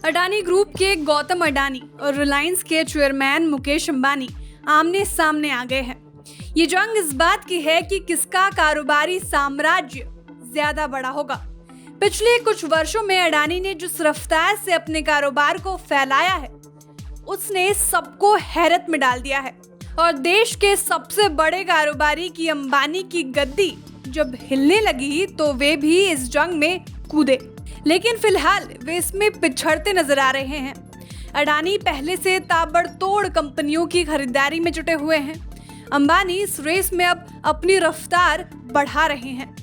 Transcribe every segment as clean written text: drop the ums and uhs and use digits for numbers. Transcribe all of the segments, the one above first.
Adani group के गौतम अडानी और रिलायंस के चेयरमैन मुकेश अंबानी आमने सामने आ गए हैं। ये जंग इस बात की है कि किसका कारोबारी साम्राज्य ज्यादा बड़ा होगा। पिछले कुछ वर्षों में अडानी ने जिस रफ्तार से अपने कारोबार को फैलाया है, उसने सबको हैरत में डाल दिया है। और देश के सबसे बड़े कारोबारी की अंबानी की गद्दी जब हिलने लगी तो वे भी इस जंग में कूदे, लेकिन फिलहाल वे इसमें पिछड़ते नजर आ रहे हैं। अडानी पहले से ताबड़तोड़ कंपनियों की खरीदारी में जुटे हुए हैं। अंबानी इस रेस में अब अपनी रफ्तार बढ़ा रहे हैं।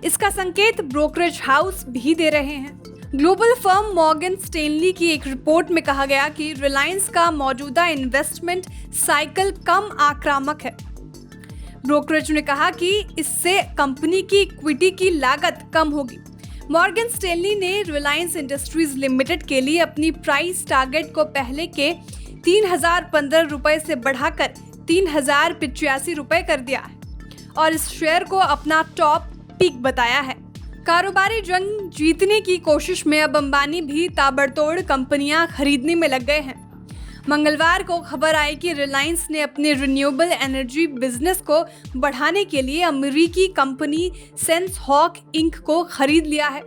इसका संकेत ब्रोकरेज हाउस भी दे रहे हैं। ग्लोबल फर्म मॉर्गन स्टैनली की एक रिपोर्ट में कहा गया कि रिलायंस का मौजूदा इन्वेस्टमेंट साइकिल कम आक्रामक है। ब्रोकरेज ने कहा कि इससे कंपनी की इक्विटी की लागत कम होगी। मॉर्गन स्टैनली ने रिलायंस इंडस्ट्रीज लिमिटेड के लिए अपनी प्राइस टारगेट को पहले के 3015 रुपए से बढ़ाकर 3085 रुपए कर दिया है और इस शेयर को अपना टॉप पिक बताया है। कारोबारी जंग जीतने की कोशिश में अब अंबानी भी ताबड़तोड़ कंपनियां खरीदने में लग गए हैं। मंगलवार को खबर आई कि रिलायंस ने अपने रिन्यूएबल एनर्जी बिजनेस को बढ़ाने के लिए अमेरिकी कंपनी सेंसहॉक इंक को खरीद लिया है।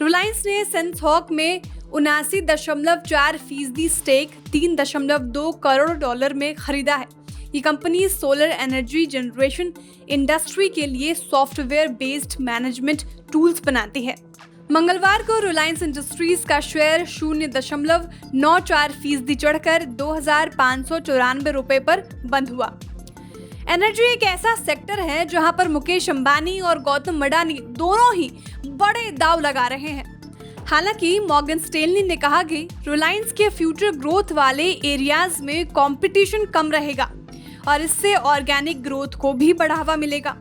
रिलायंस ने सेंसहॉक में 79.4% स्टेक $3.2 करोड़ में खरीदा है। ये company solar energy generation industry के लिए सॉफ्टवेयर बेस्ड मैनेजमेंट टूल्स बनाती है। मंगलवार को रिलायंस इंडस्ट्रीज का शेयर 0.94% चढ़कर 2,594 रुपए पर बंद हुआ। एनर्जी एक ऐसा सेक्टर है जहां पर मुकेश अंबानी और गौतम अडानी दोनों ही बड़े दांव लगा रहे हैं। हालांकि मॉर्गन स्टैनली ने कहा कि रिलायंस के फ्यूचर ग्रोथ वाले एरियाज में कंपटीशन कम रहेगा और इससे ऑर्गेनिक ग्रोथ को भी बढ़ावा मिलेगा।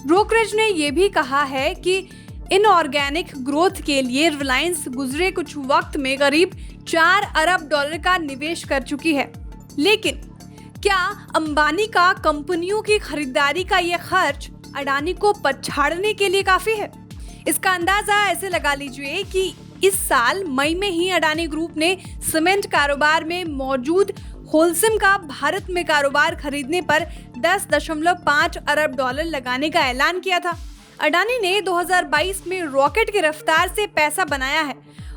ब्रोकरेज ने यह भी कहा है कि इनऑर्गेनिक ग्रोथ के लिए रिलायंस गुजरे कुछ वक्त में करीब $4 अरब का निवेश कर चुकी है। लेकिन क्या अंबानी का कंपनियों की खरीदारी का यह खर्च अडानी को पछाड़ने के लिए काफी है? इसका अंदाजा ऐसे लगा लीजिए कि इस साल मई में ही अडानी ग्रुप ने सीमेंट कारोबार में मौजूद होलसिम का भारत में कारोबार खरीदने पर $10.5 अरब लगाने का ऐलान किया था। अडानी ने 2022 में रॉकेट की रफ्तार से पैसा बनाया है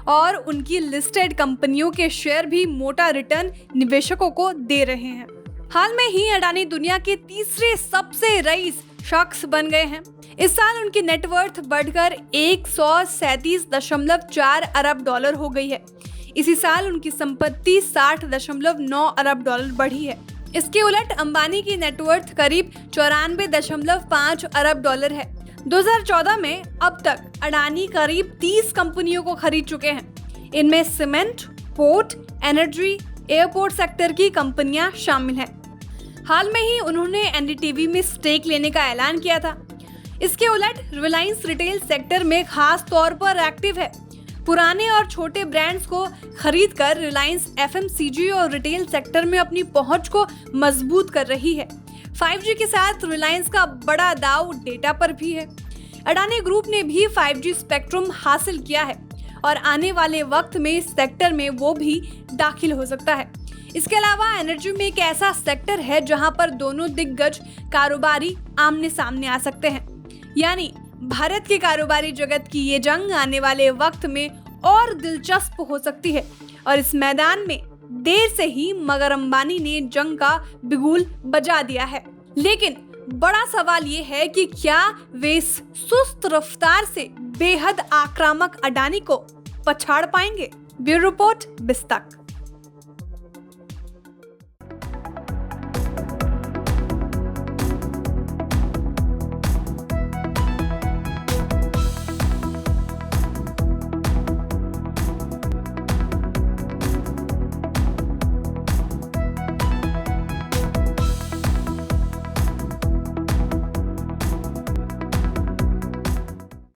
और उनकी लिस्टेड कंपनियों के शेयर भी मोटा रिटर्न निवेशकों को दे रहे हैं। हाल में ही अडानी दुनिया के तीसरे सबसे रईस शख्स बन गए हैं। इस साल उनकी नेटवर्थ बढ़कर 137.4 अरब डॉलर हो गई है। इसी साल उनकी संपत्ति 60.9 अरब डॉलर बढ़ी है। इसके उलट अंबानी की नेटवर्थ करीब 94.5 अरब डॉलर है। 2014 में अब तक अडानी करीब 30 कंपनियों को खरीद चुके हैं। इनमें cement, port, energy, airport sector की कंपनियां शामिल हैं। हाल में ही उन्होंने एनडीटीवी में स्टेक लेने का ऐलान किया था। इसके उलट रिलायंस रिटेल सेक्टर में खास तौर पर एक्टिव है। पुराने और छोटे ब्रांड्स को खरीदकर रिलायंस एफएमसीजी और रिटेल सेक्टर में अपनी पहुंच को मजबूत कर रही है। 5G के साथ रिलायंस का बड़ा दांव डेटा पर भी है। अडानी ग्रुप ने भी 5G स्पेक्ट्रम हासिल किया है और आने वाले वक्त में इस सेक्टर में वो भी दाखिल हो सकता है। इसके अलावा एनर्जी में एक ऐसा सेक्टर है जहां पर दोनों दिग्गज कारोबारी आमने सामने आ सकते हैं। यानी भारत के कारोबारी जगत की ये जंग आने वाले वक्त में और दिलचस्प हो सकती है और इस मैदान में देर से ही मगर अंबानी ने जंग का बिगुल बजा दिया है। लेकिन बड़ा सवाल ये है कि क्या वे इस सुस्त रफ्तार से बेहद आक्रामक अडानी को पछाड़ पाएंगे? Bureau report, बिस्तक।